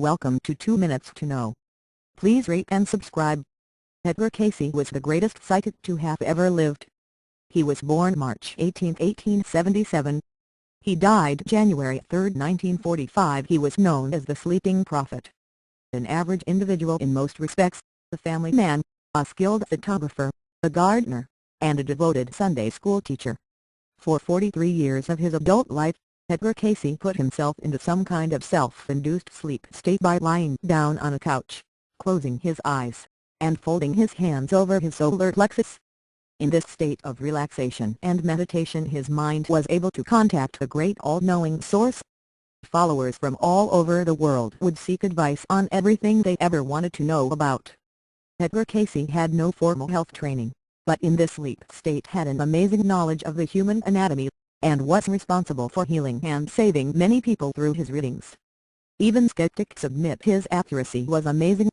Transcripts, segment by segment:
Welcome to 2 Minutes to Know. Please rate and subscribe. Edgar Cayce was the greatest psychic to have ever lived. He was born March 18, 1877. He died January 3, 1945. He was known as the Sleeping Prophet. An average individual in most respects, a family man, a skilled photographer, a gardener, and a devoted Sunday school teacher. For 43 years of his adult life, Edgar Cayce put himself into some kind of self-induced sleep state by lying down on a couch, closing his eyes, and folding his hands over his solar plexus. In this state of relaxation and meditation, his mind was able to contact the great all-knowing source. Followers from all over the world would seek advice on everything they ever wanted to know about. Edgar Cayce had no formal health training, but in this sleep state had an amazing knowledge of the human anatomy, and was responsible for healing and saving many people through his readings. Even skeptics admit his accuracy was amazing.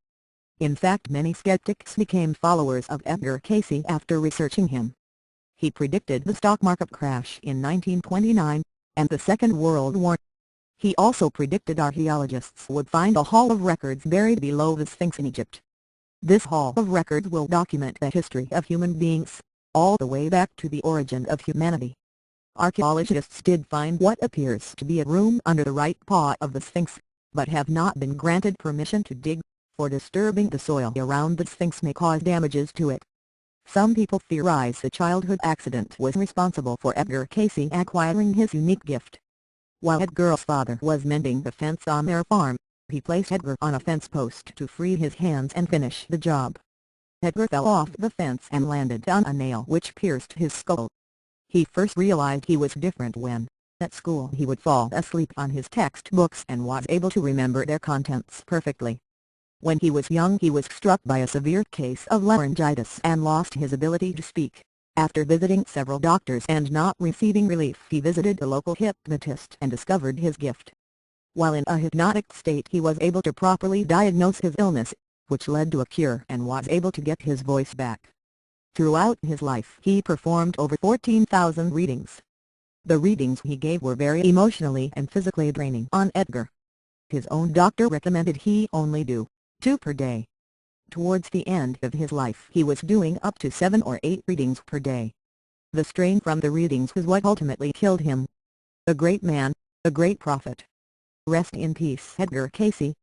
In fact, many skeptics became followers of Edgar Cayce after researching him. He predicted the stock market crash in 1929, and the Second World War. He also predicted archaeologists would find a hall of records buried below the Sphinx in Egypt. This hall of records will document the history of human beings, all the way back to the origin of humanity. Archaeologists did find what appears to be a room under the right paw of the Sphinx, but have not been granted permission to dig, for disturbing the soil around the Sphinx may cause damages to it. Some people theorize a childhood accident was responsible for Edgar Cayce acquiring his unique gift. While Edgar's father was mending the fence on their farm, he placed Edgar on a fence post to free his hands and finish the job. Edgar fell off the fence and landed on a nail which pierced his skull. He first realized he was different when, at school, he would fall asleep on his textbooks and was able to remember their contents perfectly. When he was young, he was struck by a severe case of laryngitis and lost his ability to speak. After visiting several doctors and not receiving relief, he visited a local hypnotist and discovered his gift. While in a hypnotic state, he was able to properly diagnose his illness, which led to a cure, and was able to get his voice back. Throughout his life, he performed over 14,000 readings. The readings he gave were very emotionally and physically draining on Edgar. His own doctor recommended he only do 2 per day. Towards the end of his life, he was doing up to 7 or 8 readings per day. The strain from the readings was what ultimately killed him. A great man, a great prophet. Rest in peace, Edgar Cayce.